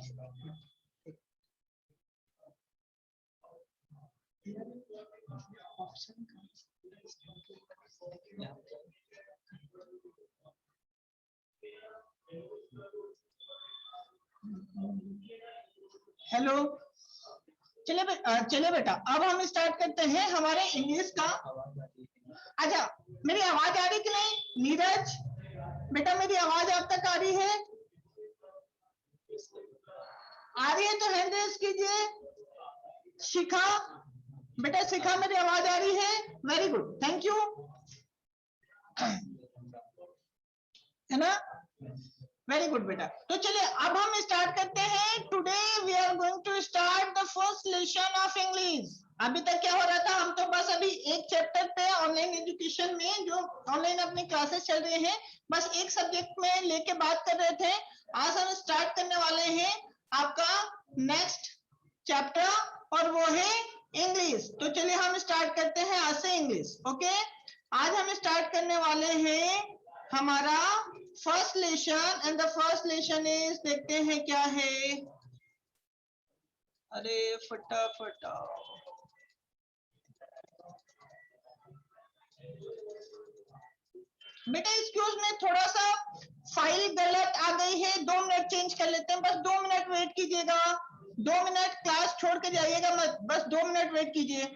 Hello, चलिए बेटा, अब हम स्टार्ट करते हैं हमारे इंग्लिश का। अच्छा, मेरी आवाज आ रही कि नहीं? नीरज बेटा, मेरी आवाज आप तक आ रही है? आ रही है तो हैंड रेज कीजिए। शिखा बेटा, शिखा मेरी आवाज आ रही है? Very good, thank you. है ना? वेरी गुड बेटा। तो चलिए अब हम स्टार्ट करते हैं। Today we are going to start the first lesson of English. अभी तक क्या हो रहा था, हम तो बस अभी एक चैप्टर पे ऑनलाइन एजुकेशन में जो ऑनलाइन अपनी क्लासेस चल रहे हैं, बस एक सब्जेक्ट में लेके बात कर रहे थे। आज हम स्टार्ट करने वाले हैं आपका नेक्स्ट चैप्टर, और वो है इंग्लिश। तो चलिए हम स्टार्ट करते हैं आज से इंग्लिश। ओके, आज हम स्टार्ट करने वाले हैं हमारा first lesson, and the first lesson is, देखते हैं क्या है। अरे फटाफट बेटा, एक्सक्यूज में, थोड़ा सा फाइल गलत आ गई है। 2 मिनट चेंज कर लेते हैं, बस 2 मिनट वेट कीजिएगा। 2 मिनट, क्लास छोड़ के जाइएगा मत, बस 2 मिनट वेट कीजिए।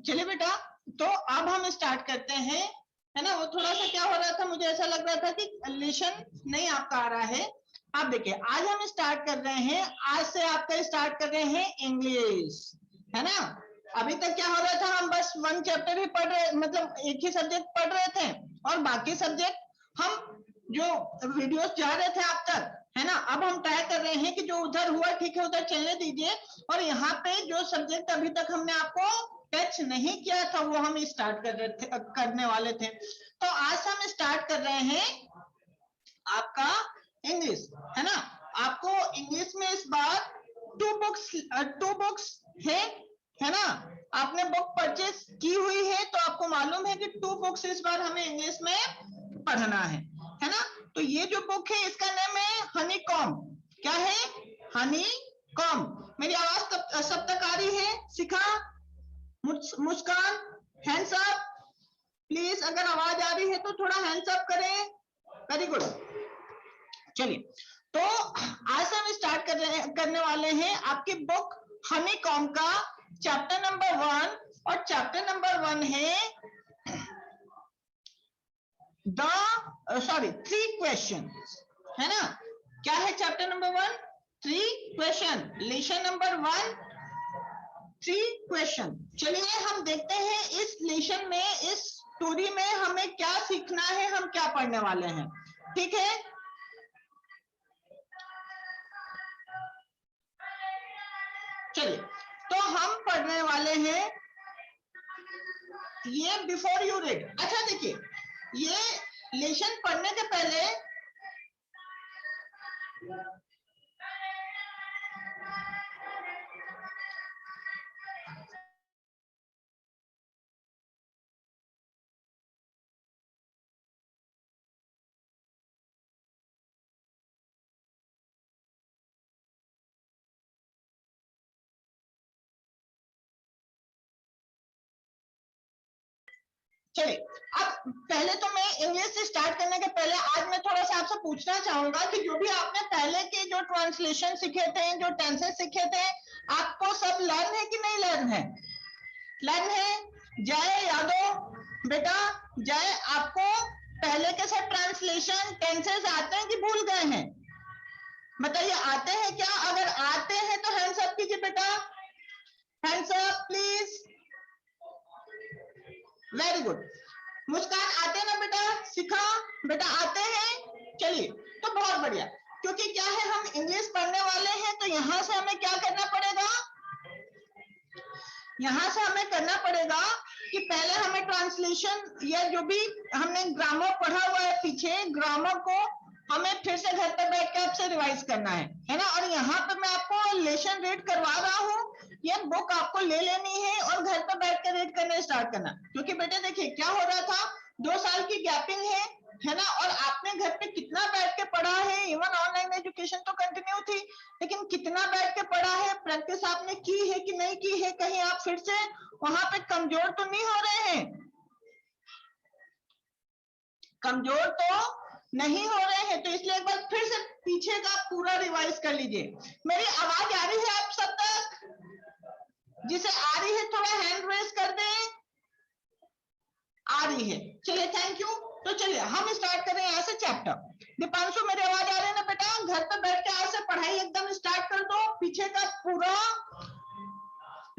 चलिए बेटा, तो अब हम स्टार्ट करते हैं, है ना? वो थोड़ा सा क्या हो रहा था, मुझे ऐसा लग रहा था कि लेसन नहीं आपका आ रहा है। आप देखिए, आज हम स्टार्ट कर रहे हैं, आज से आपका स्टार्ट कर रहे हैं इंग्लिश, है ना? अभी तक क्या हो रहा था, हम बस 1 चैप्टर ही पढ़ रहे, मतलब एक ही सब्जेक्ट पढ़ रहे थे, और बाकी सब्जेक्ट हम जो वीडियोस जा रहे थे आप तक, है ना? अब हम ट्राई कर रहे हैं कि जो उधर हुआ ठीक है, उधर चलने दीजिए, और यहाँ पे जो सब्जेक्ट अभी तक हमने आपको टच नहीं किया था वो हम स्टार्ट कर रहे थे, करने वाले थे। तो आज हम स्टार्ट कर रहे हैं आपका इंग्लिश, है ना? आपको इंग्लिश में इस बार 2 बुक्स है ना? आपने बुक परचेज की हुई है, तो आपको मालूम है कि 2 बुक्स इस बार हमें इंग्लिश में पढ़ना है ना? तो ये जो बुक है इसका नाम है हनीकॉम्ब। क्या है? हनीकॉम्ब। मेरी आवाज सब तक आ रही है? शिखा, मुस्कान, हैंड्स अप प्लीज। अगर आवाज आ रही है तो थोड़ा हैंड्स अप करें। Very good. चलिए, तो आज से हम स्टार्ट करने वाले हैं आपकी बुक हनीकॉम्ब का चैप्टर नंबर 1, और चैप्टर नंबर 1 है थ्री क्वेश्चन, है ना? क्या है chapter number 1? 3 question. Lesson number 1, 3 question. चलिए हम देखते हैं इस लेसन में, इस स्टोरी में हमें क्या सीखना है, हम क्या पढ़ने वाले हैं। ठीक है, चलिए तो हम पढ़ने वाले हैं ये बिफोर यू रीड। अच्छा देखिए, ये लेसन पढ़ने के पहले चलिए, अब पहले तो मैं इंग्लिश से स्टार्ट करने के पहले आज मैं थोड़ा सा आपसे पूछना चाहूंगा कि जो भी आपने पहले के जो ट्रांसलेशन सीखे थे, जो टेंसेस सीखे थे, आपको सब लर्न है कि नहीं लर्न है? लर्न है? जय यादव बेटा, जय, आपको पहले के सब ट्रांसलेशन टेंसेस आते हैं कि भूल गए हैं? बताइए, आते हैं क्या? अगर आते हैं तो हैंड्स अप कीजिए बेटा, hands up please. Very good. Muskan, आते हैं ना बेटा? शिखा बेटा, आते हैं? चलिए, तो बहुत बढ़िया, क्योंकि क्या है, हम इंग्लिश पढ़ने वाले हैं, तो यहां से हमें क्या करना पड़ेगा? यहां से हमें करना पड़ेगा कि पहले हमें ट्रांसलेशन या जो भी हमने ग्रामर पढ़ा हुआ है पीछे, ग्रामर को हमें फिर से घर पर बैठ के आपसे रिवाइज करना है ना? और यहाँ पे मैं आपको लेसन रीड करवा रहा हूँ, ये बुक आपको ले लेनी है और घर पर बैठ के रीड करना स्टार्ट करना। क्योंकि बेटे देखिए क्या हो रहा था, 2 साल की गैपिंग है ना? और आपने घर पे कितना बैठ के पढ़ा है, इवन ऑनलाइन एजुकेशन तो कंटिन्यू थी, लेकिन कितना बैठ के पढ़ा है, प्रैक्टिस आपने की है कि नहीं की है? कहीं आप फिर से वहां पे कमजोर तो नहीं हो रहे हैं? कमजोर तो नहीं हो रहे हैं, तो इसलिए एक बार फिर से पीछे का पूरा रिवाइज कर लीजिए। मेरी आवाज आ रही है आप सब तक? जिसे आ रही है थोड़ा हैंड रेस कर दें। आ रही है, चलिए थैंक यू। तो चलिए हम स्टार्ट करें यहाँ से चैप्टर। दीपांशु, मेरी आवाज आ रही है ना बेटा? घर पे बैठ के आज से पढ़ाई एकदम स्टार्ट कर दो, पीछे का पूरा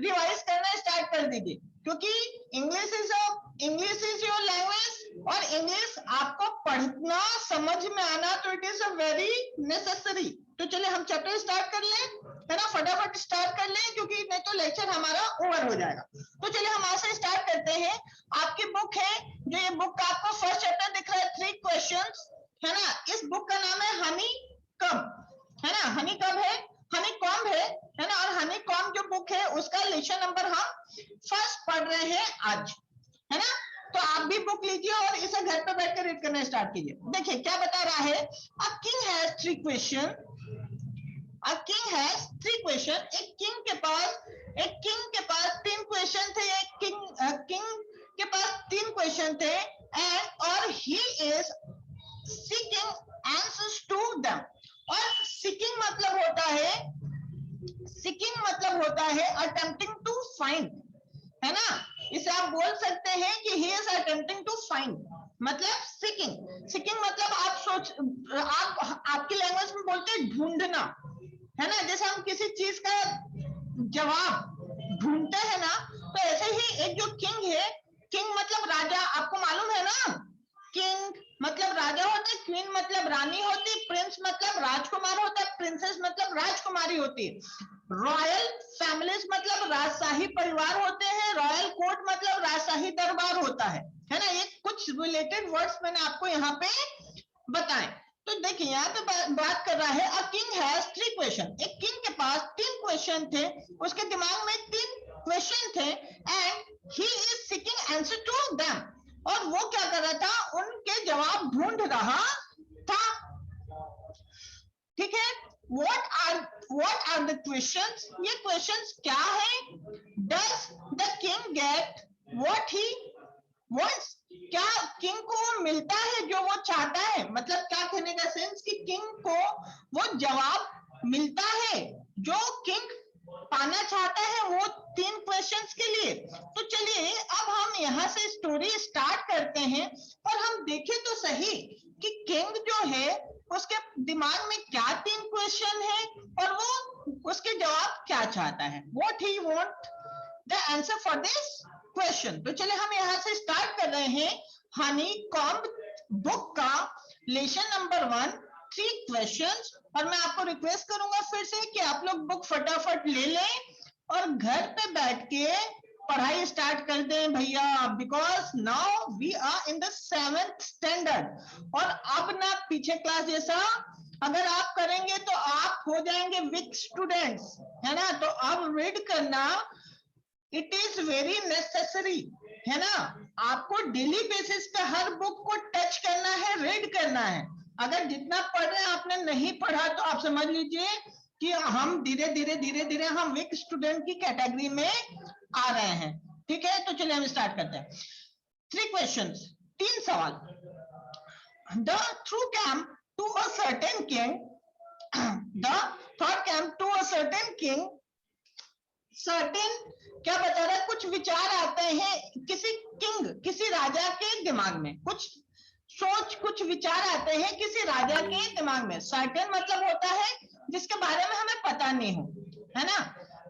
रिवाइज करना स्टार्ट कर दीजिए, क्योंकि इंग्लिश इज योर लैंग्वेज, और इंग्लिश आपको पढ़ना समझ में आना तो it is a very necessary. तो चलिए हम चैप्टर स्टार्ट कर लें, है ना? फटाफट स्टार्ट कर लें, क्योंकि नहीं तो लेक्चर हमारा ओवर हो जाएगा। तो चलिए हम आज से स्टार्ट करते हैं। आपकी बुक है, जो ये बुक का आपको फर्स्ट चैप्टर दिख रहा है, 3 क्वेश्चंस, है ना? इस बुक का नाम है हनीकॉम्ब, है ना? हनीकॉम्ब है, हनीकॉम्ब है ना? और हनीकॉम्ब जो बुक है उसका लेसन नंबर हम फर्स्ट पढ़ रहे हैं आज, है ना? तो आप भी बुक लीजिए और इसे घर पे बैठकर रीड करना स्टार्ट कीजिए। देखिए क्या बता रहा है, a king has 3 question, a king has 3 question. एक किंग के पास 3 क्वेश्चन थे। एक किंग के पास 3 क्वेश्चन थे, एंड और he is seeking answers to them. और सीकिंग मतलब होता है अटेम्प्टिंग टू फाइंड, है ना? इसे आप बोल सकते हैं कि he is attempting to find, मतलब सीकिंग मतलब आप आपकी लैंग्वेज में बोलते हैं ढूंढना, है ना? जैसे हम किसी चीज का जवाब ढूंढते हैं ना, तो ऐसे ही एक जो किंग है, किंग मतलब राजा, आपको मालूम है ना? किंग मतलब राजा होता है, क्वीन मतलब रानी होती है, प्रिंस मतलब राजकुमार होता है, प्रिंसेस मतलब राजकुमारी होती है, रॉयल फैमिलीज मतलब राजशाही परिवार होते हैं, रॉयल कोर्ट मतलब राजशाही दरबार होता है ना? ये कुछ रिलेटेड वर्ड्स मैंने आपको यहाँ पे बताएं। तो देखिए यहाँ पे बात कर रहा है, अ किंग हैज 3 क्वेश्चन। एक किंग के पास 3 क्वेश्चन थे, उसके दिमाग में 3 क्वेश्चन थे, and he is seeking answer to them. और वो क्या कर रहा था, उनके जवाब ढूंढ रहा था। what are the questions? ये questions क्या है? Does the king get what he wants? क्या किंग को वो मिलता है जो वो चाहता है? मतलब क्या कहने का सेंस कि किंग को वो जवाब मिलता है जो किंग पाना चाहता है वो 3 क्वेश्चंस के लिए। तो चलिए अब हम यहाँ से स्टोरी स्टार्ट करते हैं और हम देखें तो सही कि किंग जो है उसके दिमाग में क्या 3 क्वेश्चन है और वो उसके जवाब क्या चाहता है। What he want the answer for this question। तो चलिए हम यहाँ से स्टार्ट कर रहे हैं हनीकॉम्ब बुक का लेसन नंबर 1 3 क्वेश्चंस। और मैं आपको रिक्वेस्ट करूंगा फिर से कि आप लोग बुक फटाफट ले लें और घर पे बैठ के पढ़ाई स्टार्ट कर दें भैया, because now we are in the 7th standard. और अब ना पीछे क्लास जैसा अगर आप करेंगे तो आप हो जाएंगे वीक स्टूडेंट्स, है ना। तो अब रीड करना इट इज वेरी नेसेसरी, है ना। आपको डेली बेसिस पे हर बुक को टच करना है, रीड करना है। अगर जितना पढ़ रहे हैं आपने नहीं पढ़ा तो आप समझ लीजिए कि हम धीरे धीरे हम वीक स्टूडेंट की कैटेगरी में आ रहे हैं। ठीक है, तो चलिए हम स्टार्ट करते हैं। 3 क्वेश्चंस, 3 सवाल। The through came to a certain king, the thought came to a certain king, certain क्या बता रहा है? कुछ विचार आते हैं किसी किंग, किसी राजा के दिमाग में, कुछ सोच, कुछ विचार आते हैं किसी राजा के दिमाग में। सर्टेन मतलब होता है जिसके बारे में हमें पता नहीं हो, है ना।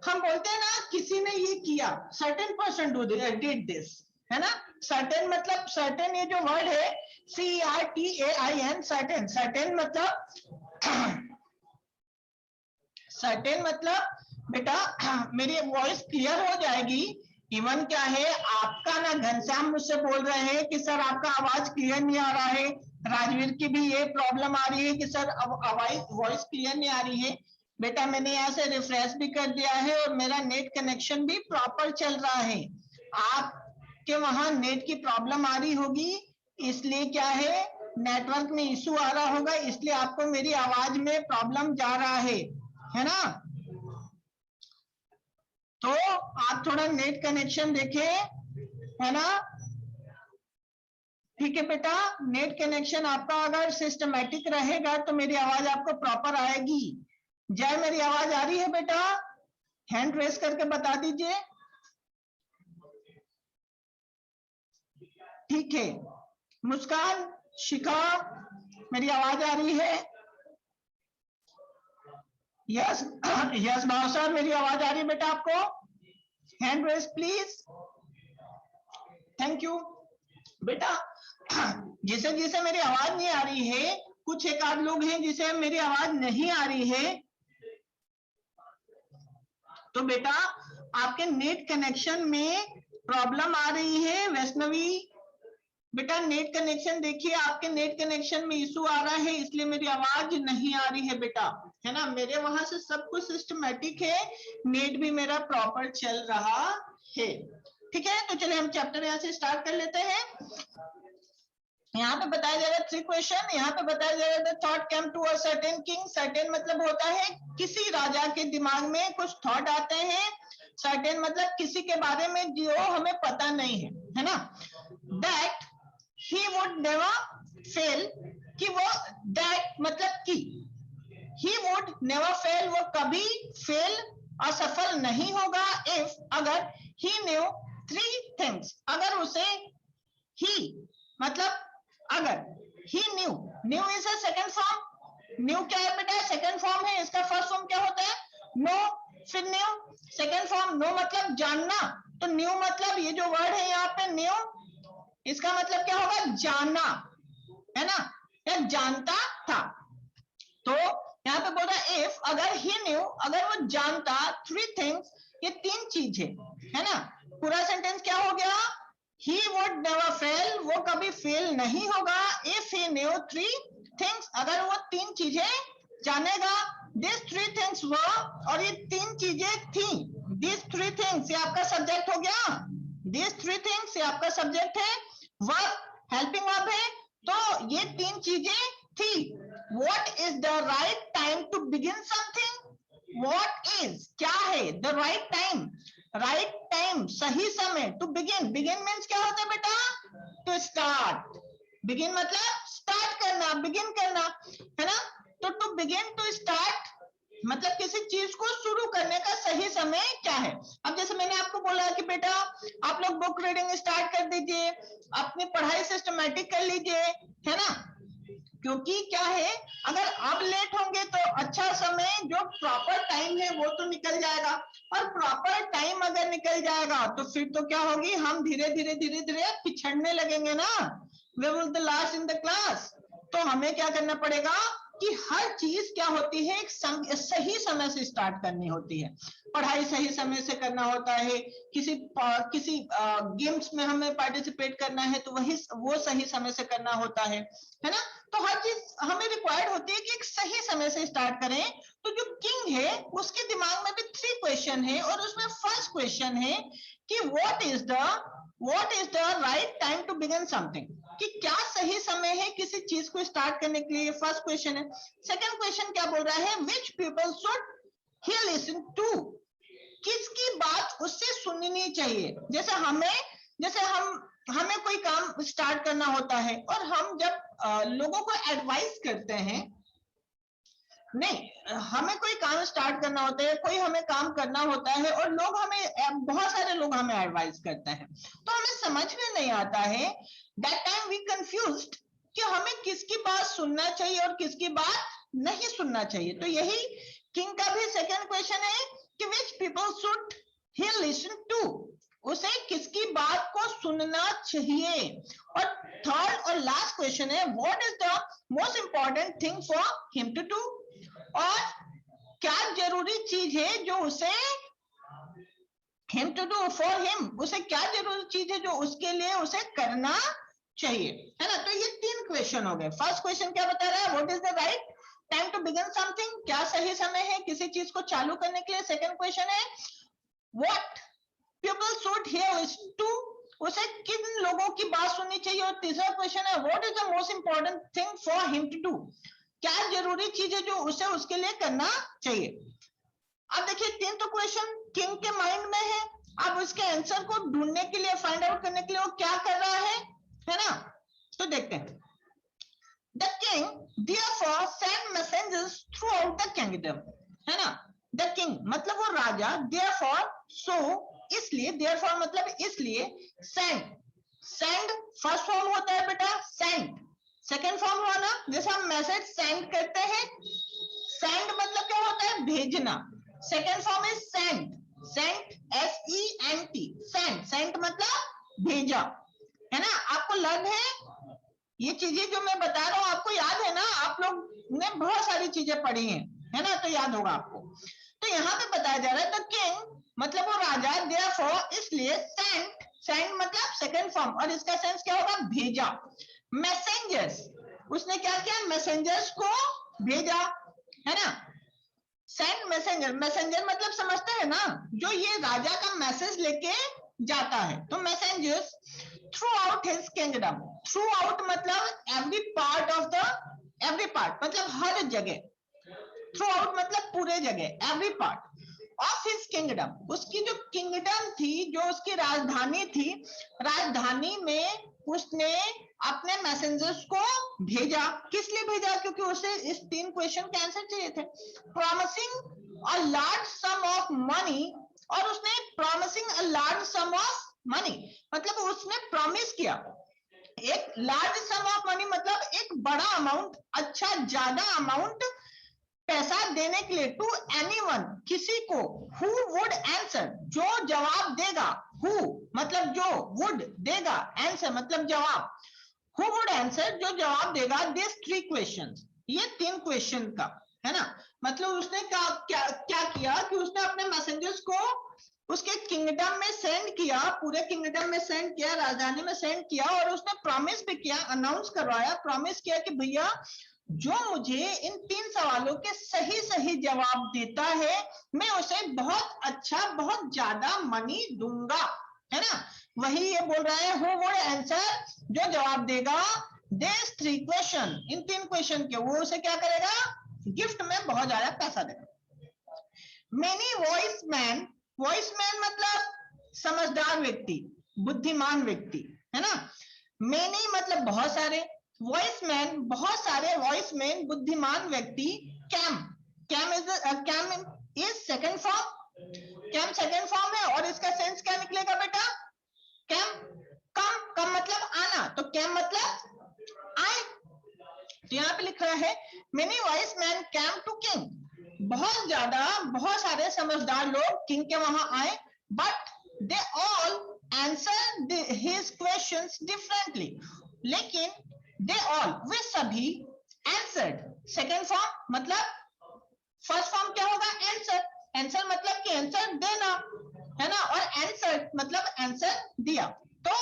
हम बोलते हैं ना किसी ने ये किया, सर्टेन पर्सन डिड दिस, है ना। सर्टेन मतलब, सर्टेन ये जो वर्ड है CRTAIN, सर्टेन, सर्टेन मतलब सर्टेन मतलब बेटा मेरी वॉइस क्लियर हो जाएगी। इवन क्या है आपका ना घनश्याम मुझसे बोल रहे हैं कि सर आपका आवाज क्लियर नहीं आ रहा है। राजवीर की भी ये प्रॉब्लम आ रही है कि सर अब वॉइस क्लियर नहीं आ रही है। बेटा मैंने यहाँ से रिफ्रेश भी कर दिया है और मेरा नेट कनेक्शन भी प्रॉपर चल रहा है। आपके वहां नेट की प्रॉब्लम आ रही होगी, इसलिए क्या है नेटवर्क में इशू आ रहा होगा, इसलिए आपको मेरी आवाज में प्रॉब्लम जा रहा है ना। तो आप थोड़ा नेट कनेक्शन देखें, है ना। ठीक है बेटा, नेट कनेक्शन आपका अगर सिस्टमैटिक रहेगा तो मेरी आवाज आपको प्रॉपर आएगी। जय, मेरी आवाज आ रही है बेटा? हैंड रेस करके बता दीजिए। ठीक है, मुस्कान, शिखा, मेरी आवाज आ रही है? यस यस भाव साहब, मेरी आवाज आ रही है बेटा आपको? Hand raise please, thank you बेटा। जिसे जिसे मेरी आवाज नहीं आ रही है, कुछ एक आध लोग हैं जिसे मेरी आवाज नहीं आ रही है, तो बेटा आपके नेट कनेक्शन में प्रॉब्लम आ रही है। वैष्णवी बेटा नेट कनेक्शन देखिए, आपके नेट कनेक्शन में इशू आ रहा है, इसलिए मेरी आवाज नहीं आ रही है बेटा, है ना। मेरे वहां से सब कुछ सिस्टमैटिक है, नेट भी मेरा प्रॉपर चल रहा है। ठीक है, तो चलिए हम चैप्टर यहाँ से स्टार्ट कर लेते हैं। यहाँ पे बताया जाएगा 3 क्वेश्चन। यहाँ पे बताया जाएगा the thought came to a certain king. Certain मतलब होता है किसी राजा के दिमाग में कुछ थॉट आते हैं। सर्टेन मतलब किसी के बारे में जो हमें पता नहीं है ना। That he would never fail, कि वो, दैट मतलब कि, ही वुड नेवर फेल, वो कभी फेल, असफल नहीं होगा। इफ, अगर, ही न्यू 3 थिंग्स, अगर उसे, ही मतलब अगर, he knew, knew is a second form. Knew क्या है बेटा? सेकंड फॉर्म है। इसका फर्स्ट फॉर्म क्या होता है? नो, फिर न्यू, सेकंड फॉर्म। नो मतलब जानना, तो न्यू मतलब ये जो वर्ड है यहाँ पे न्यू, इसका मतलब क्या होगा? जानना, है ना, या जानता था। तो यहाँ पे बोल रहा है इफ, अगर ही न्यू, अगर वो जानता 3 थिंग्स, ये 3 चीजें, है ना। पूरा सेंटेंस क्या हो गया? He would never fail, वो कभी फेल नहीं होगा। If he knew 3 things, अगर वो 3 चीजें जानेगा। These 3 things were, और ये 3 चीजें थी। These 3 things, ये आपका सब्जेक्ट हो गया। These 3 things, ये आपका सब्जेक्ट है। Verb, हेल्पिंग वर्ब है, तो ये 3 चीजें थी। What is the right time to begin something? Start, begin मतलब स्टार्ट करना, बिगिन करना, है ना। तो टू बिगिन, टू स्टार्ट मतलब किसी चीज को शुरू करने का सही समय क्या है। अब जैसे मैंने आपको बोला कि बेटा आप लोग बुक रीडिंग स्टार्ट कर दीजिए, अपनी पढ़ाई सिस्टमेटिक कर लीजिए, है ना। क्योंकि क्या है, अगर आप लेट होंगे तो अच्छा समय जो प्रॉपर टाइम है वो तो निकल जाएगा, और प्रॉपर टाइम अगर निकल जाएगा तो फिर तो क्या होगी, हम धीरे धीरे धीरे धीरे पिछड़ने लगेंगे ना, we will the last in the class. तो हमें क्या करना पड़ेगा कि हर चीज क्या होती है, एक सही समय से स्टार्ट करनी होती है। पढ़ाई सही समय से करना होता है, किसी गेम्स में हमें पार्टिसिपेट करना है तो वो सही समय से करना होता है ना। तो हर चीज हमें रिक्वायर्ड होती है कि एक सही समय से स्टार्ट करें। तो जो किंग है उसके दिमाग में भी 3 क्वेश्चन है, और उसमें फर्स्ट क्वेश्चन है कि what is the right time to begin something, कि क्या सही समय है किसी चीज को स्टार्ट करने के लिए, फर्स्ट क्वेश्चन है। सेकंड क्वेश्चन क्या बोल रहा है, which people should he listen to, किसकी बात उससे सुननी चाहिए। जैसे हमें कोई काम स्टार्ट करना होता है, और हम जब लोगों को एडवाइस करते हैं, नहीं हमें कोई काम स्टार्ट करना होता है, कोई हमें काम करना होता है, और बहुत सारे लोग हमें एडवाइस करते हैं, तो हमें समझ में नहीं आता है, दैट टाइम वी कंफ्यूज्ड कि हमें किसकी बात सुनना चाहिए और किसकी बात नहीं सुनना चाहिए। तो यही किंग का भी सेकंड क्वेश्चन है कि which people should he listen to, उसे किसकी बात को सुनना चाहिए। और थर्ड और लास्ट क्वेश्चन है, what is the most important thing for him to do, और क्या जरूरी चीज है जो उसे him to do for him, उसे क्या जरूरी चीज है जो उसके लिए उसे करना चाहिए, है ना। तो ये 3 क्वेश्चन हो गए। फर्स्ट क्वेश्चन क्या बता रहा है, what is the right time to begin something, क्या सही समय है किसी चीज को चालू करने के लिए। सेकंड क्वेश्चन है what people should here listen to, उसे किन लोगों की बात सुननी चाहिए। और तीसरा क्वेश्चन है what is the most important thing for him to do, क्या जरूरी चीज है जो उसे उसके लिए करना चाहिए। अब देखिए 3 तो क्वेश्चन किंग के माइंड में है, अब उसके आंसर को ढूंढने के लिए, फाइंड आउट करने के लिए वो क्या कर रहा है ना। तो देखते हैं, the king therefore sent messengers throughout the kingdom, है ना। द किंग मतलब वो राजा, therefore so इसलिए, therefore मतलब इसलिए, send फर्स्ट फॉर्म होता है बेटा send, सेकेंड फॉर्म हुआ ना, जैसे हम मैसेज सेंड करते हैं, सेंड मतलब क्या होता है, भेजना। Second form is sent, sent मतलब भेजा, है ना। आपको लग है ये चीजें जो मैं बता रहा हूं आपको याद है ना, आप लोग ने बहुत सारी चीजें पढ़ी हैं, है ना, तो याद होगा आपको। तो यहाँ पे बताया जा रहा है द किंग मतलब वो राजा, therefore इसलिए, सेंड मतलब सेकेंड फॉर्म, और इसका सेंस क्या होगा, भेजा। मैसेंजर्स, उसने क्या किया, मैसेंजर्स को भेजा, है ना। सेंड मैसेंजर, मैसेंजर मतलब समझते हैं ना, जो ये राजा का मैसेज लेके जाता है। तो messengers throughout his kingdom, through out मतलब एवरी पार्ट मतलब हर जगह, थ्रू आउट मतलब पूरे जगह, every part of his kingdom, उसकी जो किंगडम थी, जो उसकी राजधानी थी, राजधानी में उसने अपने मैसेंजर्स को भेजा। किस लिए भेजा, क्योंकि उसे इस 3 क्वेश्चन के आंसर चाहिए थे। Promising a large some of money, और उसने promising a large some of money मतलब उसने प्रॉमिस किया एक लार्ज सम ऑफ मनी मतलब एक बड़ा अमाउंट, अच्छा ज्यादा अमाउंट पैसा देने के लिए, टू एनीवन किसी को, हु वुड आंसर जो जवाब देगा, हु मतलब जो, वुड देगा, आंसर मतलब जवाब, हु वुड आंसर जो जवाब देगा दिस 3 क्वेश्चंस, ये 3 क्वेश्चन का, है ना। मतलब उसने क्या किया कि उसने अपने मैसेंजर्स को उसके किंगडम में सेंड किया, पूरे किंगडम में सेंड किया, राजधानी में सेंड किया, और उसने प्रॉमिस भी किया, अनाउंस करवाया, प्रॉमिस किया कि भैया जो मुझे इन 3 सवालों के सही सही जवाब देता है मैं उसे बहुत अच्छा, बहुत ज्यादा मनी दूंगा, है ना। वही ये बोल रहा है, हु वुड आंसर जो जवाब देगा दिस 3 क्वेश्चन, इन 3 क्वेश्चन के, वो उसे क्या करेगा, गिफ्ट में बहुत ज्यादा पैसा देगा। मेनी वॉइसमैन मतलब समझदार व्यक्ति, बुद्धिमान व्यक्ति, है ना। मेनी मतलब बहुत सारे, वॉइसमैन बहुत सारे वॉइसमैन बुद्धिमान व्यक्ति, came is second form, came second form है और इसका सेंस क्या निकलेगा बेटा, कैम कम मतलब आना, तो कैम मतलब आए। तो यहाँ पे लिख रहा है many wise man came to king, बहुत सारे समझदार लोग किंग के वहां आए, but they all answer his questions differently, लेकिन दे ऑल वे सभी आंसर्ड सेकंड फॉर्म मतलब फर्स्ट फॉर्म क्या होगा आंसर, आंसर मतलब कि आंसर देना है ना, और आंसर मतलब आंसर दिया। तो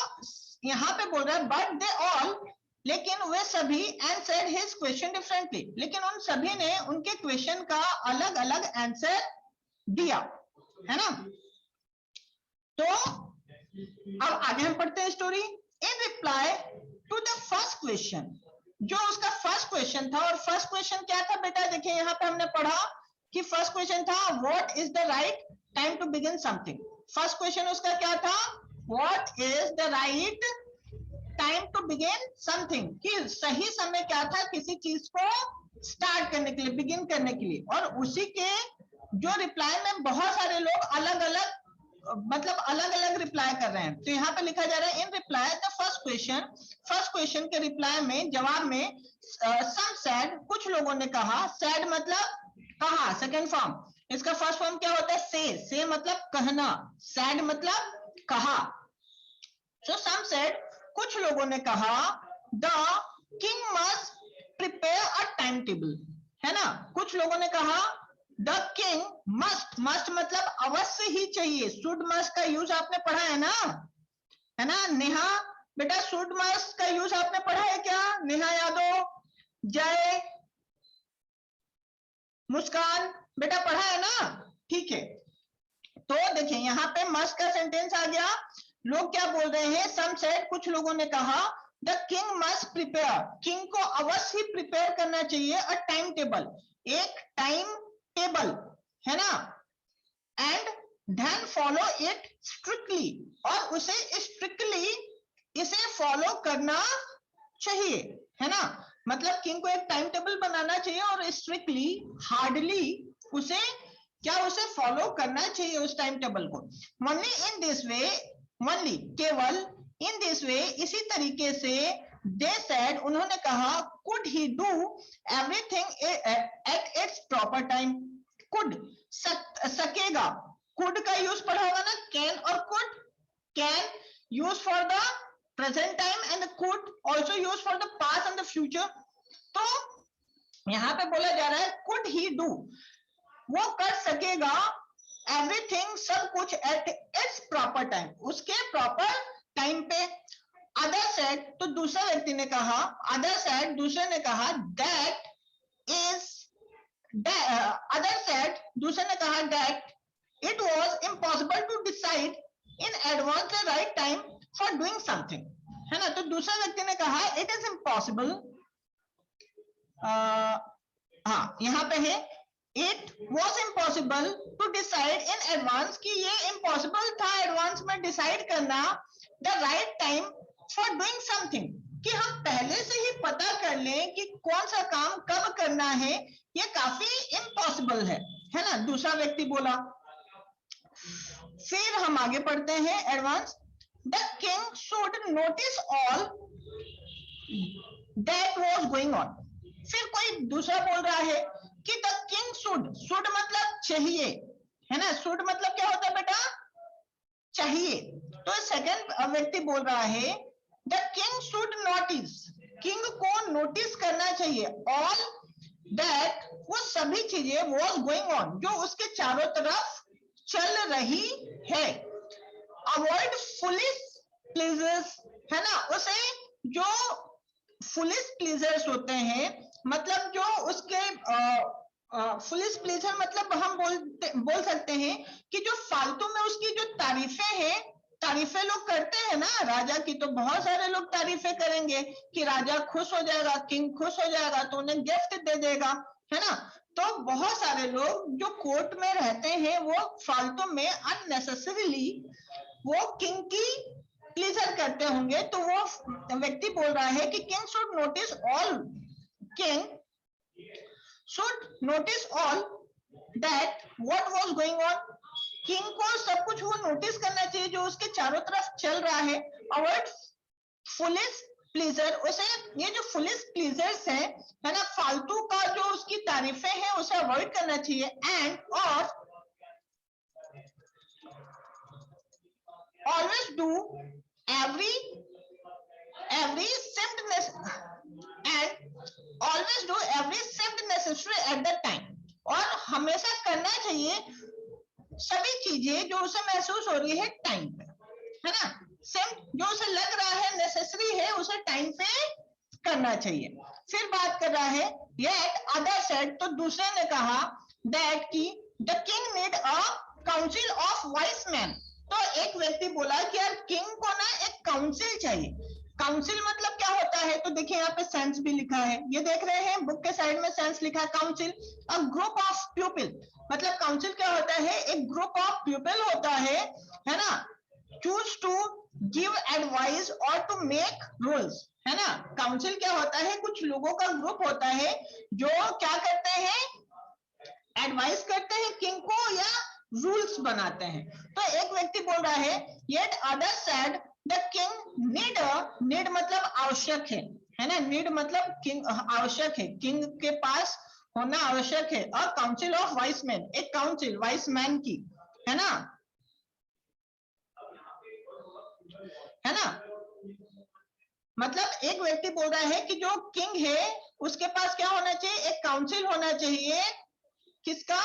यहाँ पे बोल रहा है बट दे ऑल, लेकिन वे सभी आंसर्ड हिज क्वेश्चन डिफरेंटली, लेकिन उन सभी ने उनके क्वेश्चन का अलग अलग आंसर दिया, है ना। तो अब आगे हम पढ़ते हैं story. In reply to the first question, जो उसका फर्स्ट क्वेश्चन था, और फर्स्ट क्वेश्चन क्या था बेटा, देखिए यहाँ पे हमने पढ़ा कि फर्स्ट क्वेश्चन था what is the right time to begin something. First question उसका क्या था, what is the right time to begin something, कि सही समय क्या था किसी चीज को स्टार्ट करने के लिए, बिगिन करने के लिए। और उसी के जो रिप्लाई में बहुत सारे लोग अलग अलग रिप्लाई कर रहे हैं। तो यहाँ पे लिखा जा रहा है इन रिप्लाई द फर्स्ट क्वेश्चन के रिप्लाई में, जवाब में सम सैड, कुछ लोगों ने कहा, सैड मतलब कहा, सेकंड फॉर्म। इसका फर्स्ट फॉर्म क्या होता है, से मतलब कहना, सैड मतलब कहा। सो सम सैड, कुछ लोगों ने कहा the king must prepare a time table, है ना। कुछ लोगों ने कहा द किंग मस्ट मतलब अवश्य ही चाहिए, शुड मस्ट का यूज आपने पढ़ा है ना नेहा बेटा, शुड मस्ट का यूज आपने पढ़ा है क्या, नेहा यादव, जय, मुस्कान बेटा पढ़ा है ना, ठीक है। तो देखिए यहाँ पे मस्ट का सेंटेंस आ गया। लोग क्या बोल रहे हैं, सम सेड, कुछ लोगों ने कहा the king must prepare, king को अवश्य ही प्रिपेयर करना चाहिए अ टाइम टेबल, एक टाइम टेबल, है ना, and then follow it strictly, और उसे स्ट्रिक्टली इसे फॉलो करना चाहिए, है ना। मतलब किंग को एक टाइम टेबल बनाना चाहिए और स्ट्रिक्टली, हार्डली उसे फॉलो करना चाहिए उस टाइम टेबल को। Only in this way, only केवल, इन दिस वे इसी तरीके से, दे सेड उन्होंने कहा, could he do everything at its proper time, could सकेगा, कुड का यूज पढ़ा होगा ना, कैन और could, can use for the present time and could also use for the past and the future. तो यहाँ पे बोला जा रहा है कुड ही डू, वो कर सकेगा, एवरीथिंग सब कुछ, एट इट्स प्रॉपर टाइम, उसके प्रॉपर टाइम पे। अदर सेड, तो दूसरा व्यक्ति ने कहा, अदर सेड दूसरे ने कहा, दैट इज, अदर सेड दूसरे ने कहा, that it was impossible to decide in advance the right time for doing something, है ना। तो दूसरा व्यक्ति ने कहा इट इज इम्पॉसिबल, हाँ यहाँ पे है it was impossible to decide in advance, कि ये इम्पॉसिबल था एडवांस में डिसाइड करना the right time for doing something, कि हम पहले से ही पता कर लें कि कौन सा काम कब करना है, ये काफी इम्पॉसिबल है ना, दूसरा व्यक्ति बोला। फिर हम आगे पढ़ते हैं advance, the king should notice all that was going on. फिर कोई दूसरा बोल रहा है कि द किंग शुड मतलब चाहिए, है ना, शुड मतलब क्या होता है बेटा, चाहिए। तो सेकंड व्यक्ति बोल रहा है the king should notice, king को नोटिस करना चाहिए, ऑल दैट, वो सभी चीजें, वाज गोइंग ऑन, जो उसके चारों तरफ चल रही है। अवॉइड फुलिश प्लीजर्स, है ना, उसे जो फुलिश प्लीजर्स होते हैं, मतलब जो उसके फुलिश प्लीजर मतलब हम बोल सकते हैं कि जो फालतू में उसकी जो तारीफें लोग करते हैं ना, राजा की तो बहुत सारे लोग तारीफें करेंगे कि राजा खुश हो जाएगा, किंग खुश हो जाएगा तो उन्हें गिफ्ट दे देगा, है ना। तो बहुत सारे लोग जो कोर्ट में रहते हैं वो फालतू में अननेसेसरीली वो किंग की प्लीजर करते होंगे, तो वो व्यक्ति बोल रहा है कि king should notice all, king should notice all that what was going on. King को सब कुछ वो नोटिस करना चाहिए जो उसके चारों तरफ चल रहा है। अवॉइड फुलिश प्लीजर, उसे ये जो फुलिश प्लीजर्स है ना, फालतू का जो उसकी तारीफें हैं उसे अवॉइड करना चाहिए। एंड और always do every सेम्ड necessary at the time, और हमेशा करना चाहिए सभी चीजें जो उसे महसूस हो रही है टाइम पे, है ना। सेम जो उसे लग रहा है नेसेसरी है उसे टाइम पे करना चाहिए। फिर बात कर रहा है येट अदर सेड, तो दूसरे ने कहा दैट की the king need a council of vice man. तो एक व्यक्ति बोला कि यार किंग को ना एक काउंसिल चाहिए। काउंसिल मतलब क्या होता है, तो देखिए यहाँ पे सेंस भी लिखा है, ये देख रहे हैं बुक के साइड में सेंस लिखा है। Council a group of people, मतलब काउंसिल क्या होता है, एक ग्रुप ऑफ पीपल होता है ना। चूज टू गिव एडवाइस और टू मेक रूल्स, है ना। काउंसिल क्या होता है, कुछ लोगों का ग्रुप होता है जो क्या करते हैं, एडवाइस करते हैं किंग को या रूल्स बनाते हैं। तो एक व्यक्ति बोल रहा है yet other said the king need, need मतलब आवश्यक है ना, नीड मतलब किंग आवश्यक है, किंग के पास होना आवश्यक है। A council of vice man, एक काउंसिल वाइस मैन की, है ना, है ना। मतलब एक व्यक्ति बोल रहा है कि जो किंग है उसके पास क्या होना चाहिए, एक काउंसिल होना चाहिए, किसका,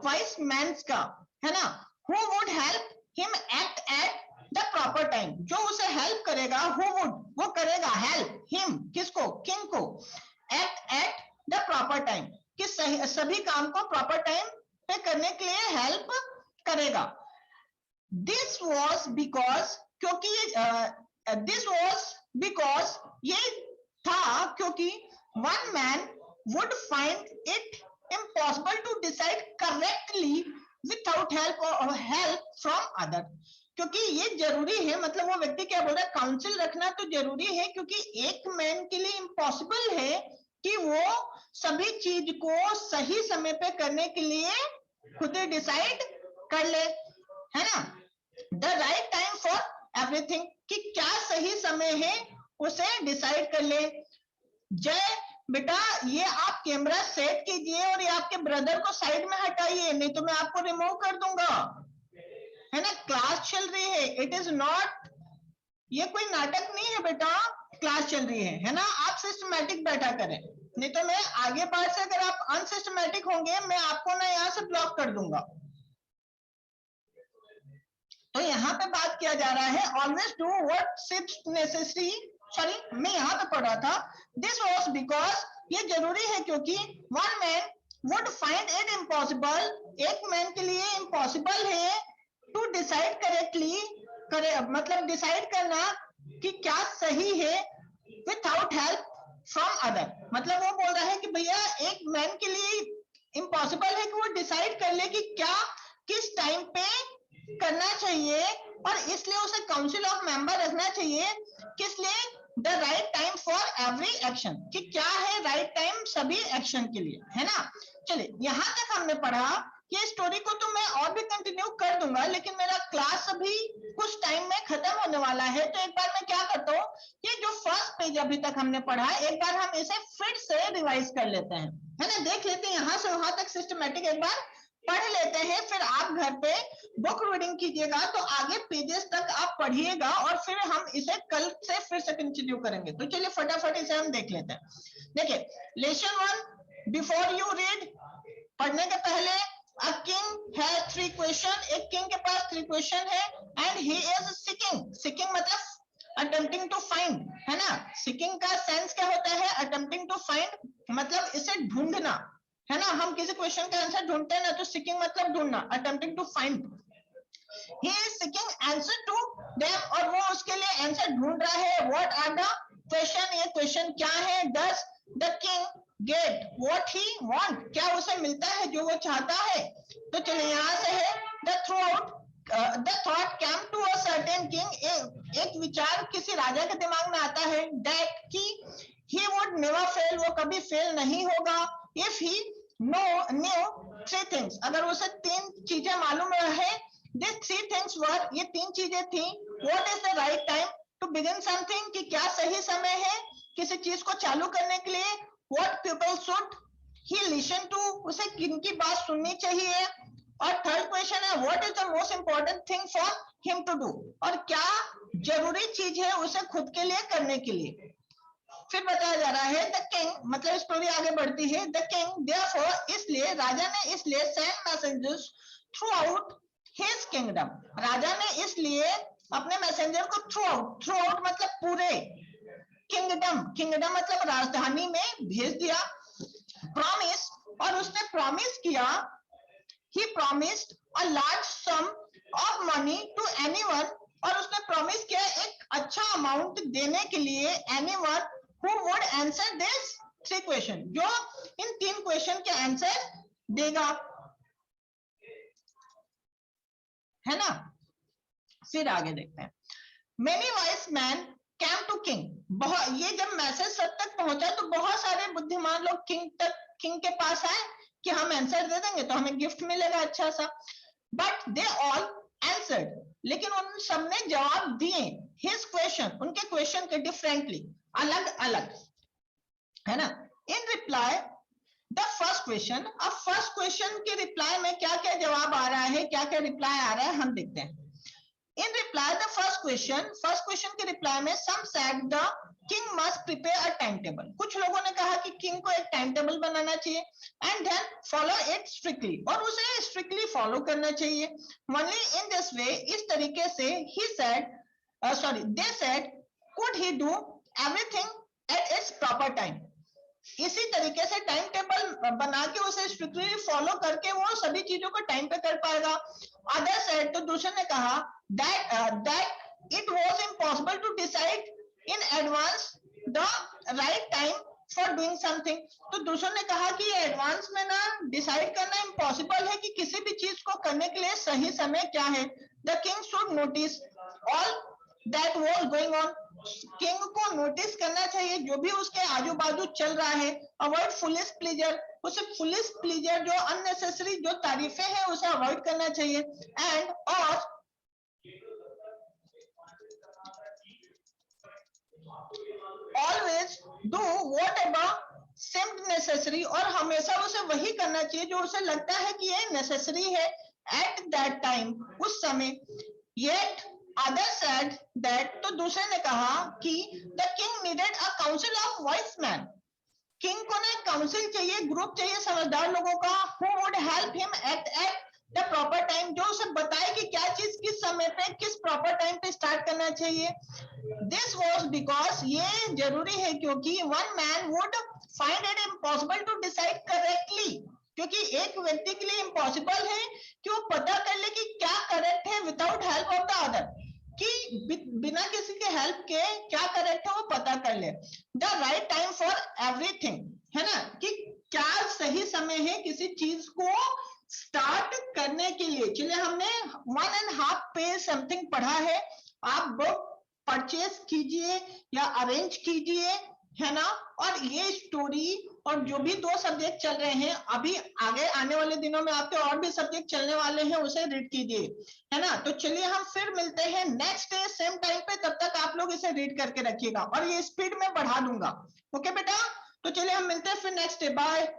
वाइस मैन्स का, है ना। Who would help him act at the proper time, जो उसे हेल्प करेगा, हु वुड वो करेगा हेल्प हिम किसको, किंग को, act at the proper time कि सभी काम को प्रॉपर टाइम पे करने के लिए हेल्प करेगा। दिस वॉज बिकॉज, क्योंकि दिस वॉज बिकॉज ये था क्योंकि one man would find it impossible to decide correctly without help from other, क्योंकि ये जरूरी है, मतलब वो व्यक्ति क्या बोल रहा है, काउंसिल रखना तो जरूरी है क्योंकि एक मैन के लिए इम्पॉसिबल है कि वो सभी चीज को सही समय पे करने के लिए खुद ही डिसाइड कर ले, है ना। The right time for everything, कि क्या सही समय है उसे डिसाइड कर ले। जय बेटा ये आप कैमरा सेट कीजिए और ये आपके ब्रदर को साइड में हटाइए, नहीं तो मैं आपको रिमूव कर दूंगा, है ना। क्लास चल रही है, इट इज नॉट, ये कोई नाटक नहीं है बेटा, क्लास चल रही है ना। आप सिस्टमैटिक बैठा करें, नहीं तो मैं आगे बार से अगर आप अनसिस्टमैटिक होंगे मैं आपको ना यहाँ से ब्लॉक कर दूंगा। तो यहाँ पे बात किया जा रहा है always do what seems necessary, sorry मैं यहाँ पे पढ़ रहा था, दिस वॉज बिकॉज ये जरूरी है क्योंकि one man would find it impossible, एक मैन के लिए इम्पॉसिबल है टू डिसाइड करेक्टली, करे मतलब डिसाइड करना कि क्या सही है विदाउट हेल्प फ्रॉम अदर, मतलब वो बोल रहा है कि भैया एक मैन के लिए इम्पॉसिबल है कि वो डिसाइड कर ले कि क्या किस टाइम पे करना चाहिए, और इसलिए उसे काउंसिल ऑफ मेंबर रखना चाहिए, किस लिए, the right time for every action, कि क्या है राइट टाइम सभी एक्शन के लिए, है ना। चलिए यहां तक हमने पढ़ा, ये स्टोरी को तो मैं और भी कंटिन्यू कर दूंगा लेकिन मेरा क्लास अभी कुछ टाइम में खत्म होने वाला है, तो एक बार मैं क्या करता हूँ, ये जो फर्स्ट पेज अभी तक हमने पढ़ा एक बार हम इसे फिर से रिवाइज कर लेते हैं, है ना, देख लेते हैं यहाँ से वहां तक सिस्टमेटिक एक बार पढ़ लेते हैं, फिर आप घर पे बुक रीडिंग कीजिएगा तो आगे पेजेस तक आप पढ़िएगा और फिर हम इसे कल से फिर से कंटिन्यू करेंगे। तो चलिए फटाफट इसे हम देख लेते हैं। देखिए लेसन 1, बिफोर यू रीड, पढ़ने के पहले, अ किंग हैज 3 क्वेश्चन, एक किंग के पास 3 क्वेश्चन है, and he is seeking, seeking मतलब अटेम्प्टिंग टू फाइंड, है ना। सीकिंग का सेंस क्या होता है, अटेम्प्टिंग टू फाइंड मतलब इसे ढूंढना, है ना। हम किसी क्वेश्चन का आंसर ढूंढते हैं ना, तो सीकिंग मतलब ढूंढना, attempting to find, he is seeking answer to them, और वो उसके लिए आंसर ढूंढ रहा है। व्हाट आर द क्वेश्चन, ये क्वेश्चन क्या है। Does the king get what he want, क्या उसे मिलता है जो वो चाहता है। तो चलिए यहाँ से है the through out the thought came to a certain king, एक विचार किसी राजा के दिमाग में आता है, that कि he would never fail, वो कभी फेल नहीं होगा, if he knew three things, अगर उसे तीन चीजें मालूम रहे, these three things were, ये तीन चीजें थी, what is the right time to begin something, कि क्या सही समय है किसी चीज को चालू करने के लिए, what people should he listen to, उसे किनकी बात सुननी चाहिए, और थर्ड क्वेश्चन है what is the most important thing for him to do, और क्या जरूरी चीज है उसे खुद के लिए करने के लिए। फिर बताया जा रहा है द किंग, मतलब स्टोरी आगे बढ़ती है, द किंग देयरफॉर, इसलिए राजा ने इसलिए send messengers throughout his kingdom, राजा ने इसलिए अपने मैसेंजर को थ्रू आउट मतलब पूरे किंगडम, किंगडम मतलब राजधानी में भेज दिया, प्रॉमिस, और उसने प्रॉमिस किया, he promised a large sum of money to anyone, और उसने प्रॉमिस किया एक अच्छा अमाउंट देने के लिए anyone who would answer this three question, जो इन तीन क्वेश्चन के आंसर देगा, है ना। फिर आगे देखते हैं, many wise men came to king, बहुत, ये जब मैसेज सब तक पहुंचा तो बहुत सारे बुद्धिमान लोग किंग के पास आए कि हम आंसर दे देंगे तो हमें गिफ्ट मिलेगा अच्छा सा, बट दे ऑल आंसर्ड, लेकिन उन सबने जवाब दिए हिज क्वेश्चन, उनके क्वेश्चन के डिफरेंटली, अलग अलग, है ना। इन रिप्लाई द फर्स्ट क्वेश्चन, अब फर्स्ट क्वेश्चन के रिप्लाई में क्या क्या जवाब आ रहा है, क्या क्या रिप्लाई आ रहा है, हम देखते हैं। In reply the first question के रिप्लाई में some said the king must prepare a time table, कुछ लोगों ने कहा कि किंग को एक टाइम टेबल बनाना चाहिए, and then follow it strictly, और उसे स्ट्रिक्टली फॉलो करना चाहिए, ओनली इन दिस वे, इस तरीके से, he said they said could he do everything at its proper time, इसी तरीके से टाइम टेबल बना के उसे स्ट्रिक्टली फॉलो करके वो सभी चीजों को टाइम पे कर पाएगा। अदर सेड, तो दूसरे ने कहा that it was impossible to decide in advance the right time for doing something, तो दूसरों ने कहा कि एडवांस में ना डिसाइड करना इम्पॉसिबल है कि किसी भी चीज को करने के लिए सही समय क्या है। The king should notice all that was going on, king को नोटिस करना चाहिए जो भी उसके आजू बाजू चल रहा है, अवॉइड फुलिश प्लीजर, उसे फुलिश प्लीजर जो अननेसेसरी जो तारीफें हैं उसे अवॉइड करना चाहिए, एंड और always do whatever seemed necessary, और हमेशा उसे वही करना चाहिए जो उसे लगता है कि ये नेसेसरी है at that time, उस समय। yet other said that, तो दूसरे ने कहा कि the king needed a council of wise men, king को ना काउंसिल चाहिए, ग्रुप चाहिए समझदार लोगों का, who would help him at the proper time, जो उसे बताए कि क्या चीज किस समय पे किस प्रॉपर टाइम पे स्टार्ट करना चाहिए। दिस वॉज बिकॉज, ये जरूरी है क्योंकि one man would find it impossible to decide correctly, क्योंकि एक व्यक्ति के लिए इम्पॉसिबल है कि वो पता कर ले कि क्या करेक्ट है without help of the other, कि बिना किसी के हेल्प के क्या करेक्ट है वो पता कर ले। The right time for everything, है ना, कि क्या सही समय है किसी चीज को स्टार्ट करने के लिए। चलिए हमने 1.5 पेज समथिंग पढ़ा है, आप बुक परचेज कीजिए या अरेंज कीजिए, है ना, और ये स्टोरी और जो भी 2 सब्जेक्ट चल रहे हैं, अभी आगे आने वाले दिनों में आपके और भी सब्जेक्ट चलने वाले हैं, उसे रीड कीजिए, है ना। तो चलिए हम फिर मिलते हैं नेक्स्ट डे सेम टाइम पे, तब तक आप लोग इसे रीड करके रखिएगा और ये स्पीड में बढ़ा दूंगा, ओके बेटा। तो चलिए हम मिलते हैं फिर नेक्स्ट डे, बाय।